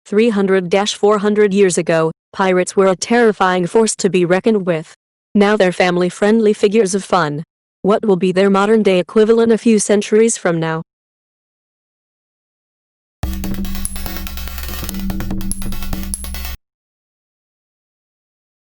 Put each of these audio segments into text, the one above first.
300-400 years ago, pirates were a terrifying force to be reckoned with. Now they're family-friendly figures of fun. What will be their modern-day equivalent a few centuries from now?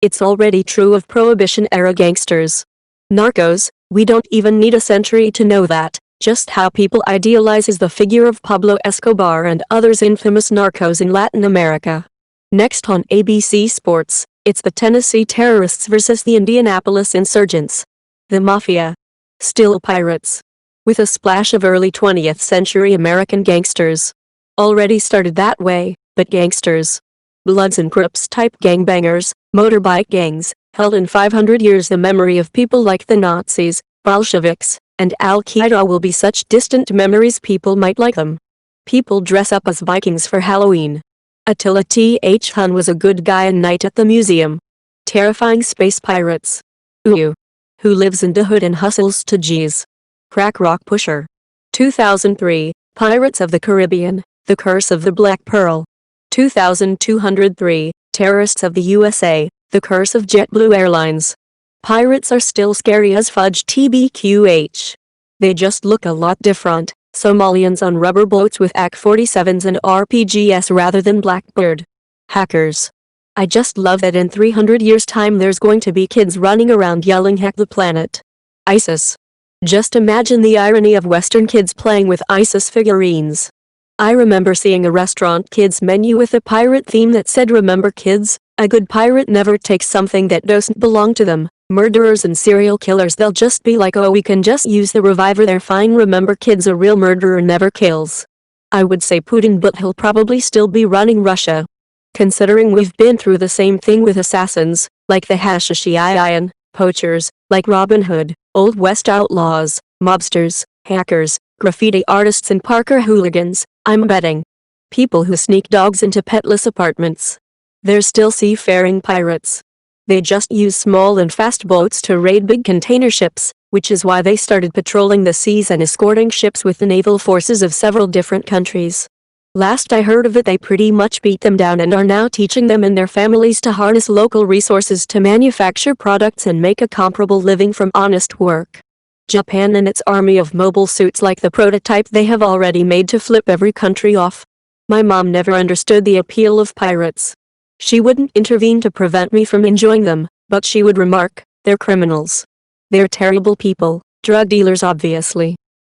It's already true of Prohibition-era gangsters. Narcos, we don't even need a century to know that, just how people idealizes the figure of Pablo Escobar and others infamous narcos in Latin America. Next on ABC Sports, it's the Tennessee terrorists versus the Indianapolis insurgents. The Mafia. Still pirates. With a splash of early 20th century American gangsters. Already started that way, but gangsters. Bloods and Crips type gangbangers, motorbike gangs, held in 500 years the memory of people like the Nazis, Bolsheviks, and Al-Qaeda will be such distant memories people might like them. People dress up as Vikings for Halloween. Attila Th Hun was a good guy and night at the museum. Terrifying space pirates. Ooh. Who lives in the hood and hustles to G's. Crack rock pusher. 2003, Pirates of the Caribbean, The Curse of the Black Pearl. 2203, Terrorists of the USA, The Curse of JetBlue Airlines. Pirates are still scary as fudge tbqh. They just look a lot different, Somalians on rubber boats with AK-47s and RPGs rather than Blackbird. Hackers. I just love that in 300 years' time there's going to be kids running around yelling hack the planet. ISIS. Just imagine the irony of Western kids playing with ISIS figurines. I remember seeing a restaurant kids menu with a pirate theme that said remember kids, a good pirate never takes something that doesn't belong to them. Murderers and serial killers they'll just be like oh we can just use the reviver they're fine remember kids a real murderer never kills. I would say Putin but he'll probably still be running Russia. Considering we've been through the same thing with assassins, like the Hashishiyan, poachers, like Robin Hood, Old West outlaws, mobsters, hackers, graffiti artists and Parker hooligans, I'm betting. People who sneak dogs into petless apartments. They're still seafaring pirates. They just use small and fast boats to raid big container ships, which is why they started patrolling the seas and escorting ships with the naval forces of several different countries. Last I heard of it they pretty much beat them down and are now teaching them and their families to harness local resources to manufacture products and make a comparable living from honest work. Japan and its army of mobile suits like the prototype they have already made to flip every country off. My mom never understood the appeal of pirates. She wouldn't intervene to prevent me from enjoying them, but she would remark, they're criminals. They're terrible people, drug dealers obviously.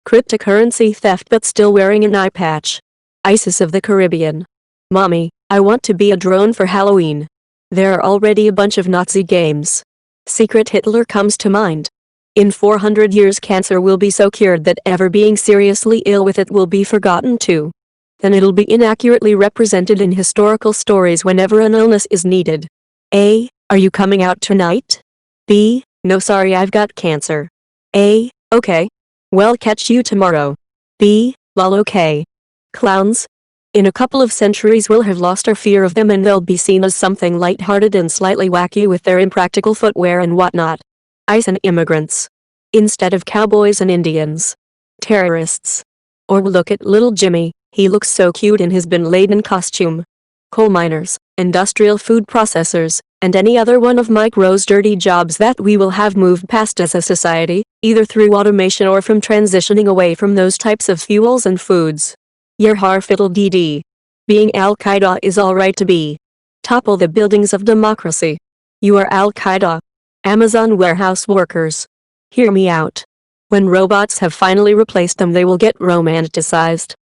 Cryptocurrency theft but still wearing an eye patch. ISIS of the Caribbean. Mommy, I want to be a drone for Halloween. There are already a bunch of Nazi games. Secret Hitler comes to mind. In 400 years cancer will be so cured that ever being seriously ill with it will be forgotten too. Then it'll be inaccurately represented in historical stories whenever an illness is needed. A. Are you coming out tonight? B. No sorry I've got cancer. A. Okay. Well catch you tomorrow. B. Lol okay. Clowns. In a couple of centuries we'll have lost our fear of them and they'll be seen as something light-hearted and slightly wacky with their impractical footwear and whatnot. ICE and immigrants. Instead of cowboys and Indians. Terrorists. Or look at little Jimmy, he looks so cute in his Bin Laden costume. Coal miners, industrial food processors, and any other one of Micro's dirty jobs that we will have moved past as a society, either through automation or from transitioning away from those types of fuels and foods. Yer har fiddle dee. Being Al-Qaeda is alright to be. Topple the buildings of democracy. You are Al-Qaeda. Amazon warehouse workers. Hear me out. When robots have finally replaced them they will get romanticized.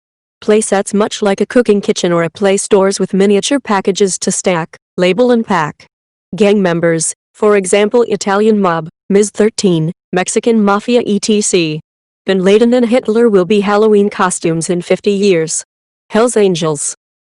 Playsets much like a cooking kitchen or a play stores with miniature packages to stack, label and pack. Gang members, for example Italian mob, Ms. 13, Mexican mafia etc. Bin Laden and Hitler will be Halloween costumes in 50 years. Hell's Angels.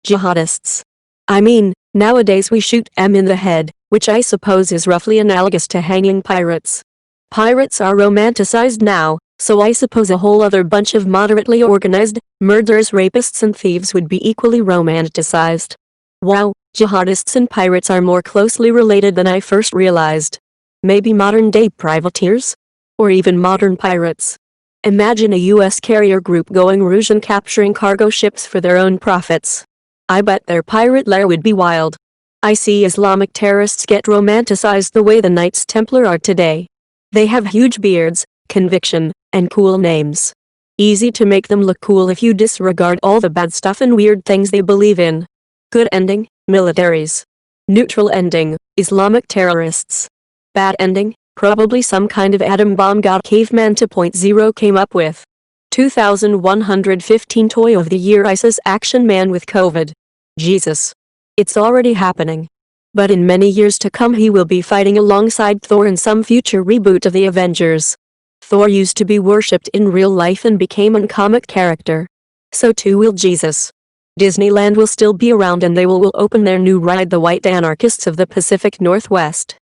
Jihadists. I mean, nowadays we shoot M in the head, which I suppose is roughly analogous to hanging pirates. Pirates are romanticized now, so I suppose a whole other bunch of moderately organized, murderers, rapists and thieves would be equally romanticized. Wow, jihadists and pirates are more closely related than I first realized. Maybe modern-day privateers? Or even modern pirates. Imagine a U.S. carrier group going rouge and capturing cargo ships for their own profits. I bet their pirate lair would be wild. I see Islamic terrorists get romanticized the way the Knights Templar are today. They have huge beards, conviction, and cool names. Easy to make them look cool if you disregard all the bad stuff and weird things they believe in. Good ending, militaries. Neutral ending, Islamic terrorists. Bad ending, probably some kind of atom bomb God Caveman 2.0 came up with. 2115 Toy of the Year ISIS Action Man with COVID. Jesus. It's already happening. But in many years to come he will be fighting alongside Thor in some future reboot of the Avengers. Thor used to be worshipped in real life and became a comic character. So too will Jesus. Disneyland will still be around and they will open their new ride, the White Anarchists of the Pacific Northwest.